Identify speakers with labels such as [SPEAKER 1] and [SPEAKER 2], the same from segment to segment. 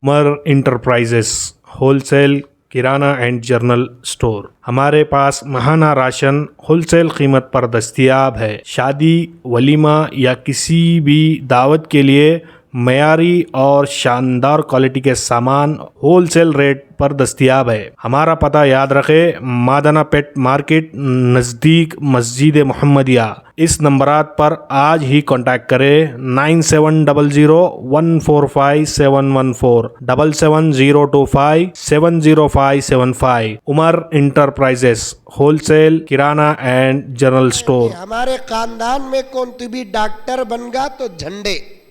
[SPEAKER 1] Umar Enterprises Wholesale Kirana and General Store. हमारे पास महाना ration wholesale कीमत पर दस्तयाब है। शादी, वलीमा या किसी भी दावत के लिए मयारी और शानदार क्वालिटी के सामान होलसेल रेट पर दस्तयाब है। हमारा पता याद रखें, मादना पेट मार्केट नज़दीक मस्जिद मोहम्मदिया। इस नंबरात पर आज ही कांटेक्ट करें 9700145714 7702570575। Umar Enterprises Wholesale Kirana and General Store.
[SPEAKER 2] हमारे खानदान में कौन तू भी डॉक्टर बनगा तो झंडे,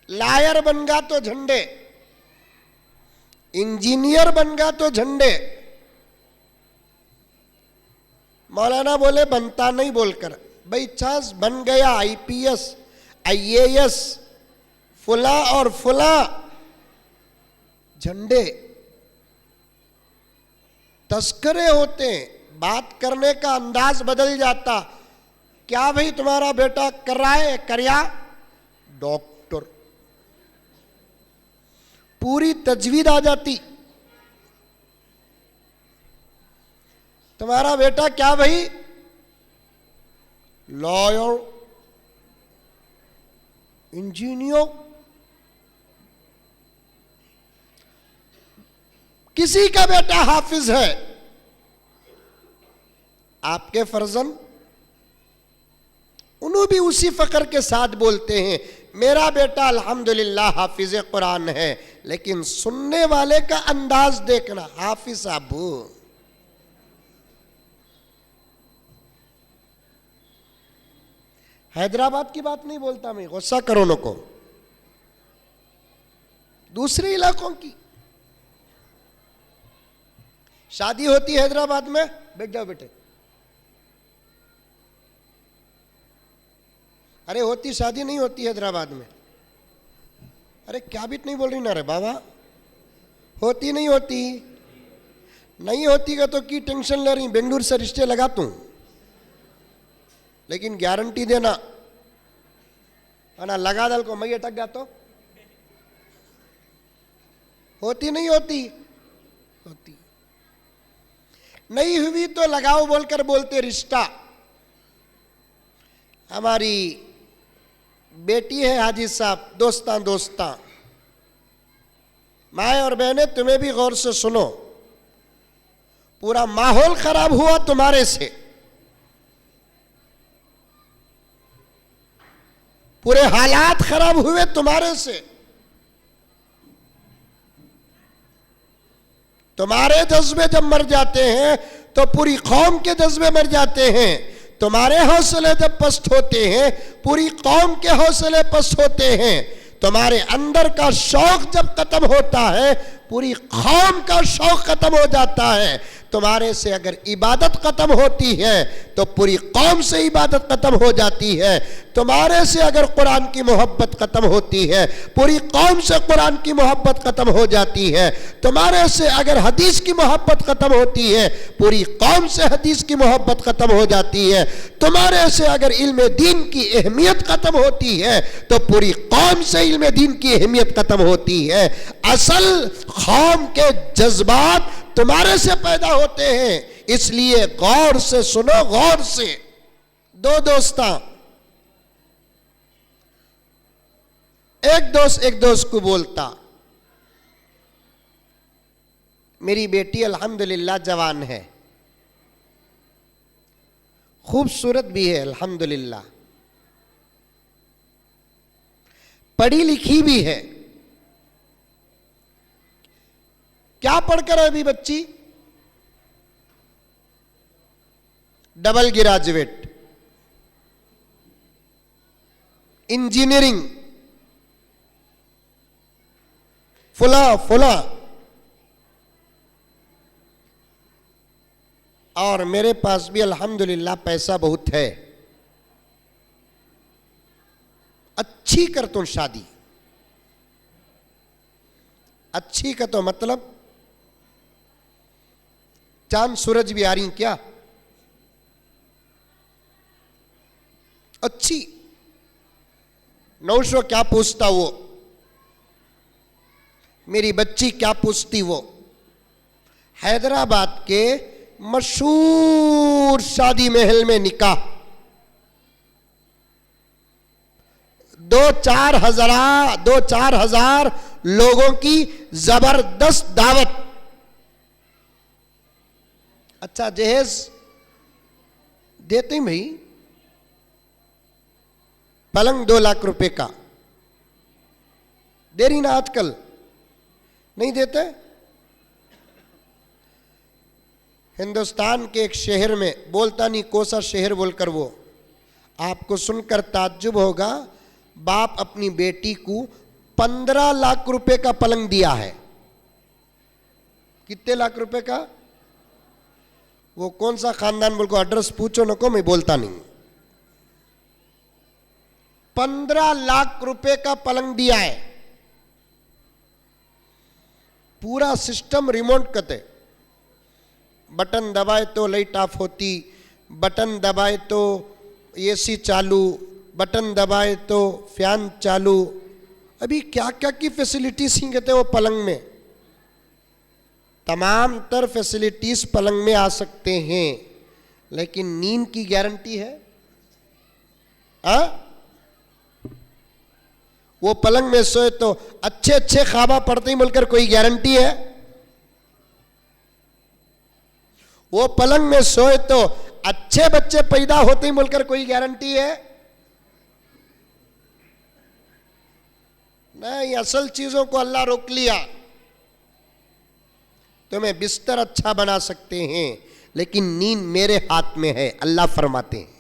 [SPEAKER 2] लायर बनगा तो झंडे, इंजीनियर बनगा तो झंडे। मौलाना बोले बनता नहीं बोलकर, भाई चांस बन गया आईपीएस आईएएस फुला और फुला, झंडे तस्करे होते हैं, बात करने का अंदाज बदल जाता। क्या भाई तुम्हारा बेटा कर रहा है? करया डॉक्टर, पूरी तजवीज आ जाती। तुम्हारा बेटा क्या भाई? Lawyer, engineer. किसी का बेटा हाफिज है, आपके फर्जन उन्हों भी उसी फकर के साथ बोलते हैं, मेरा बेटा अल्हम्दुलिल्लाह हाफिज कुरान है। लेकिन सुनने वाले का अंदाज देखना, हाफिज अबू। हैदराबाद की बात नहीं बोलता मैं, गुस्सा करो न को, दूसरे इलाकों की शादी होती है हैदराबाद में, बैठ जाओ बेटे। अरे होती शादी नहीं होती हैदराबाद में? अरे क्या बीत नहीं बोल रही ना रे बाबा, होती नहीं होती? नहीं होती का तो की टेंशन ले रही, बेंगलुरु से रिश्ते लगा तू, लेकिन गारंटी देना ना लगा दल को मैं अटक गया तो होती नहीं होती? होती नहीं हुई तो लगाओ बोलकर बोलते रिश्ता। हमारी बेटी है हाजी साहब, दोस्तां दोस्तां, माए और बहनें तुम्हें भी गौर से सुनो, पूरा माहौल खराब हुआ तुम्हारे से, पूरे हालात खराब हुए तुम्हारे से। तुम्हारे जज्बे जब मर जाते हैं तो पूरी कौम के जज्बे मर जाते हैं। तुम्हारे हौसले जब पस्त होते हैं पूरी कौम के हौसले पस्त होते हैं। तुम्हारे अंदर का शौक जब खत्म होता है पूरी कौम का शौक खत्म हो जाता है। तुम्हारे से अगर इबादत खत्म होती है तो पूरी कौम से इबादत खत्म हो जाती है। तुम्हारे से अगर कुरान की मोहब्बत खत्म होती है पूरी कौम से कुरान की मोहब्बत खत्म हो जाती है। तुम्हारे से अगर हदीस की मोहब्बत खत्म होती है पूरी कौम से हदीस की मोहब्बत खत्म हो जाती है। तुम्हारे से अगर इल्म दीन की अहमियत खत्म होती है तो पूरी कौम से इल्म दीन की अहमियत खत्म होती है। असल कौम के जज्बात तुम्हारे से पैदा होते हैं, इसलिए गौर से सुनो, गौर से। दो दोस्ता, एक दोस्त को बोलता, मेरी बेटी अल्हम्दुलिल्लाह जवान है, खूबसूरत भी है अल्हम्दुलिल्लाह, पढ़ी लिखी भी है। क्या पढ़कर अभी बच्ची? डबल ग्रेजुएट, इंजीनियरिंग, फुला फुला। और मेरे पास भी अल्हम्दुलिल्लाह पैसा बहुत है, अच्छी कर तुम शादी। अच्छी का तो मतलब चांद सूरज भी आ रही क्या? अच्छी। 900 क्या पूछता वो? मेरी बच्ची क्या पूछती वो। हैदराबाद के मशहूर शादी महल में निकाह, 2-4 हजार लोगों की जबरदस्त दावत। अच्छा जहेज देते हैं भाई, पलंग 2 लाख रुपए का दे रही ना आजकल, नहीं देते। हिंदुस्तान के एक शहर में, बोलता नहीं कोसा शहर बोलकर, वो आपको सुनकर ताज्जुब होगा, बाप अपनी बेटी को 15 लाख रुपए का पलंग दिया है। कितने लाख रुपए का? वो कौन सा खानदान बोल को एड्रेस पूछो न को, मैं बोलता नहीं। 15 लाख रुपए का पलंग दिया है। पूरा सिस्टम रिमोट करते, बटन दबाए तो लाइट ऑफ होती, बटन दबाए तो एसी चालू, बटन दबाए तो फैन चालू। अभी क्या क्या की फैसिलिटीज ही कहते वो पलंग में, तमाम तर फैसिलिटीज पलंग में आ सकते हैं, लेकिन नींद की गारंटी है? वो पलंग में सोए तो अच्छे अच्छे ख्वाबा पड़ते ही बोलकर कोई गारंटी है? वो पलंग में सोए तो अच्छे बच्चे पैदा होते ही बोलकर कोई गारंटी है? नहीं, असल चीजों को अल्लाह रोक लिया। तुम्हें बिस्तर अच्छा बना सकते हैं, लेकिन नींद मेरे हाथ में है, अल्लाह फरमाते हैं।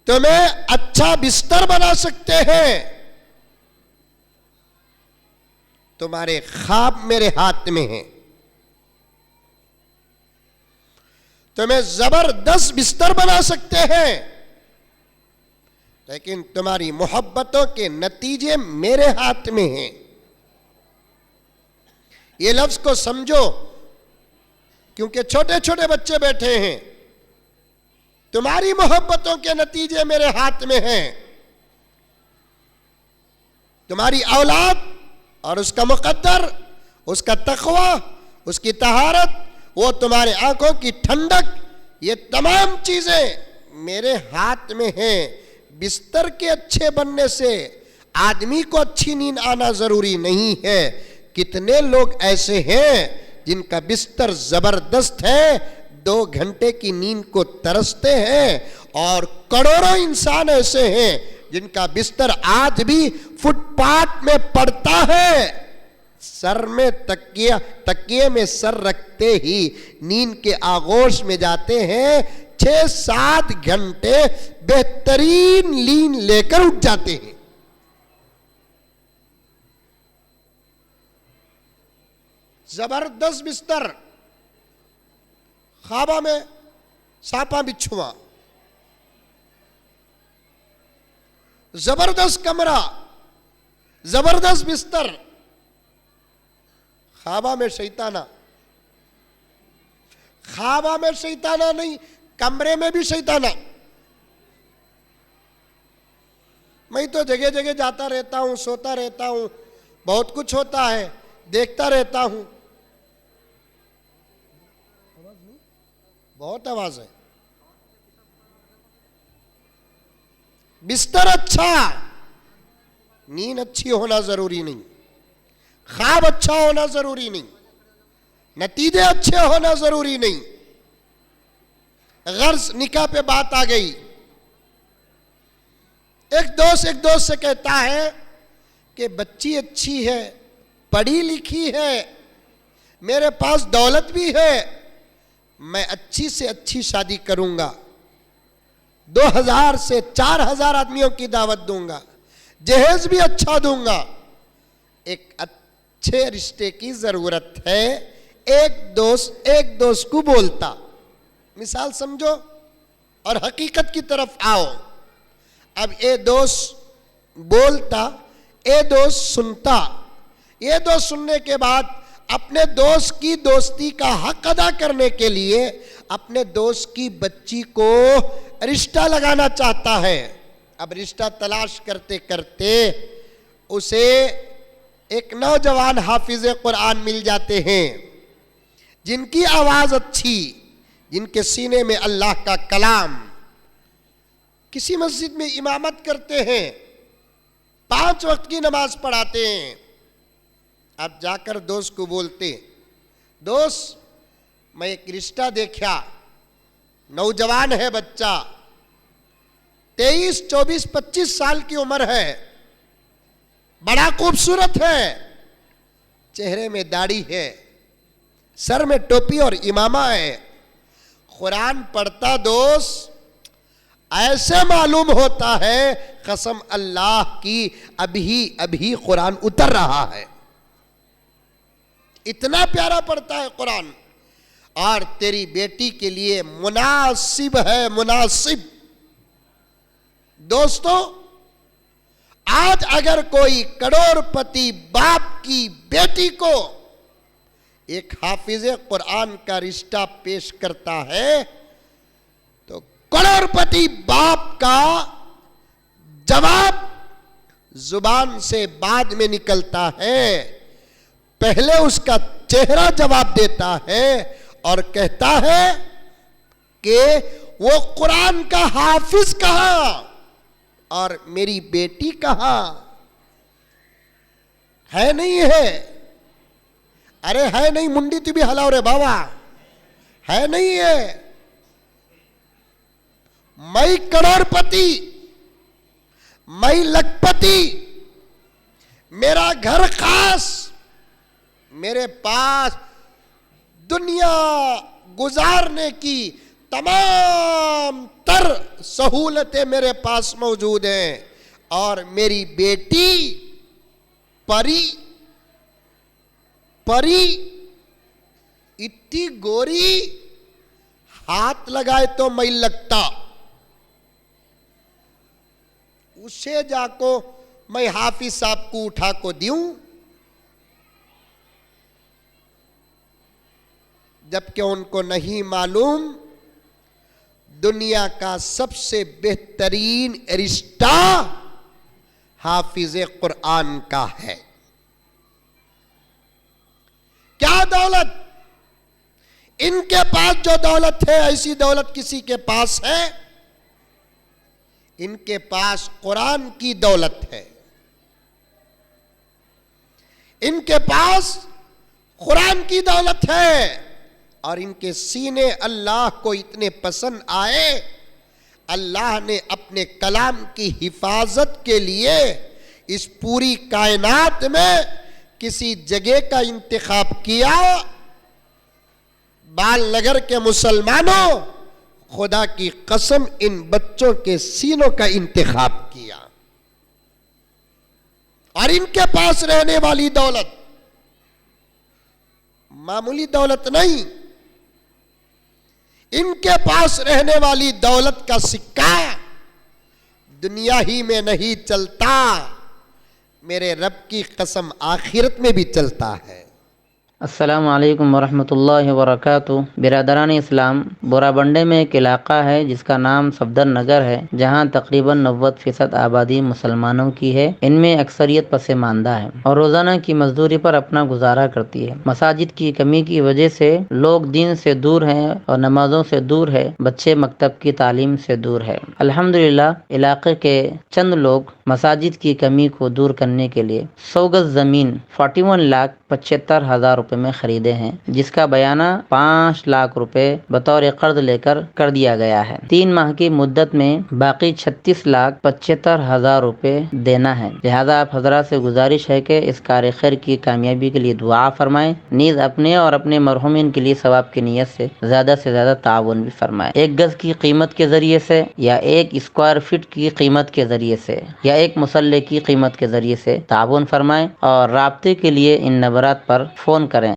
[SPEAKER 2] तुम्हें अच्छा बिस्तर बना सकते हैं, तुम्हारे ख्वाब मेरे हाथ में हैं। तुम्हें जबरदस्त बिस्तर बना सकते हैं, लेकिन तुम्हारी मोहब्बतों के नतीजे मेरे हाथ में हैं। ये लफ्ज को समझो, क्योंकि छोटे छोटे बच्चे बैठे हैं। तुम्हारी मोहब्बतों के नतीजे मेरे हाथ में हैं। तुम्हारी औलाद और उसका मुकद्दर, उसका तक़वा, उसकी तहारत, वो तुम्हारे आंखों की ठंडक, ये तमाम चीजें मेरे हाथ में हैं। बिस्तर के अच्छे बनने से आदमी को अच्छी नींद आना जरूरी नहीं है। कितने लोग ऐसे हैं जिनका बिस्तर जबरदस्त है, 2 घंटे की नींद को तरसते हैं, और करोड़ों इंसान ऐसे हैं जिनका बिस्तर आज भी फुटपाथ में पड़ता है। सर में तकिए में सर रखते ही नींद के आगोश में जाते हैं, 6-7 घंटे बेहतरीन नींद लेकर उठ जाते हैं। जबरदस्त बिस्तर, ख्वाबा में सांपा बिच्छुआ, जबरदस्त कमरा, जबरदस्त बिस्तर, ख्वाबा में शैताना। ख्वाबा में शैताना नहीं, कमरे में भी शैताना। मैं तो जगह जगह जाता रहता हूं, सोता रहता हूं, बहुत कुछ होता है, देखता रहता हूं। बहुत आवाज है। बिस्तर अच्छा, नींद अच्छी होना जरूरी नहीं, ख्वाब अच्छा होना जरूरी नहीं, नतीजे अच्छे होना जरूरी नहीं। गर्ज निकाह पे बात आ गई। एक दोस्त से कहता है कि बच्ची अच्छी है, पढ़ी लिखी है, मेरे पास दौलत भी है, मैं अच्छी से अच्छी शादी करूंगा, 2000 से 4000 आदमियों की दावत दूंगा, जहेज भी अच्छा दूंगा। एक अच्छे रिश्ते की जरूरत है। एक दोस्त को बोलता, मिसाल समझो और हकीकत की तरफ आओ। अब ये दोस्त बोलता, ये दोस्त सुनता, ये दोस्त सुनने के बाद अपने दोस्त की दोस्ती का हक अदा करने के लिए अपने दोस्त की बच्ची को रिश्ता लगाना चाहता है। अब रिश्ता तलाश करते करते उसे एक नौजवान हाफिज कुरान मिल जाते हैं, जिनकी आवाज अच्छी, जिनके सीने में अल्लाह का कलाम, किसी मस्जिद में इमामत करते हैं, 5 वक्त की नमाज पढ़ाते हैं। अब जाकर दोस्त को बोलते, दोस्त मैं एक रिश्ता देखा, नौजवान है बच्चा, 23, 24, 25 साल की उम्र है, बड़ा खूबसूरत है, चेहरे में दाढ़ी है, सर में टोपी और इमामा है, कुरान पढ़ता दोस्त ऐसे मालूम होता है कसम अल्लाह की अभी अभी कुरान उतर रहा है, इतना प्यारा पढ़ता है कुरान। और तेरी बेटी के लिए मुनासिब है, मुनासिब। दोस्तों, आज अगर कोई करोड़पति बाप की बेटी को एक हाफिज कुरान का रिश्ता पेश करता है तो करोड़पति बाप का जवाब जुबान से बाद में निकलता है, पहले उसका चेहरा जवाब देता है और कहता है कि वो कुरान का हाफिज कहां और मेरी बेटी कहां है? नहीं है? अरे है नहीं, मुंडी तू भी हलाओ रे बाबा, है नहीं है? मैं करोड़पति, मैं लखपति, मेरा घर खास, मेरे पास दुनिया गुजारने की तमाम तर सहूलतें मेरे पास मौजूद हैं, और मेरी बेटी परी परी इतनी गोरी, हाथ लगाए तो मैं लगता, उसे जाको मैं हाफिज साहब को उठा को दूं, जबकि उनको नहीं मालूम दुनिया का सबसे बेहतरीन रिश्ता हाफिज कुरान का है। क्या दौलत इनके पास, जो दौलत है ऐसी दौलत किसी के पास है? इनके पास कुरान की दौलत है, इनके पास कुरान की दौलत है, और इनके सीने अल्लाह को इतने पसंद आए, अल्लाह ने अपने कलाम की हिफाजत के लिए इस पूरी कायनात में किसी जगह का इंतखाब किया। बालनगर के मुसलमानों, खुदा की कसम इन बच्चों के सीनों का इंतखाब किया, और इनके पास रहने वाली दौलत मामूली दौलत नहीं, इनके पास रहने वाली दौलत का सिक्का दुनिया ही में नहीं चलता, मेरे रब की कसम आखिरत में भी चलता है।
[SPEAKER 3] अस्सलामु अलैकुम वरहमतुल्लाहि वबरकातुहू। बिरादरान इस्लाम, बोराबंडे में एक इलाका है जिसका नाम सफदर नगर है, जहाँ तकरीबन 90% आबादी मुसलमानों की है। इनमें अक्सरियत पसमानदा है और रोज़ाना की मजदूरी पर अपना गुजारा करती है। मसाजिद की कमी की वजह से लोग दीन से दूर हैं और नमाजों से दूर है, बच्चे मकतब की तालीम से दूर है। अल्हम्दुलिल्लाह, इलाके के चंद लोग मसाजिद की कमी को दूर करने के लिए 100 गज ज़मीन 41,75,000 रुपए में खरीदे हैं, जिसका बयाना 5 लाख रुपए बतौर कर्ज लेकर कर दिया गया है। 3 माह की मुद्दत में बाकी 36,75,000 रुपए देना है। लिहाजा आप हजरात से गुजारिश है कि इस कार्य खैर की कामयाबी के लिए दुआ फरमाएं, नीज अपने और अपने मरहुमीन के लिए सवाब की नीयत से ज्यादा ताउन भी फरमाएं। 1 गज की कीमत के जरिए से या 1 स्क्वायर फीट की कीमत के जरिए से या 1 मुसल्ले की कीमत के जरिए से ताउन फरमाएं, और राब्ते के लिए इन नंबरात पर फोन करें।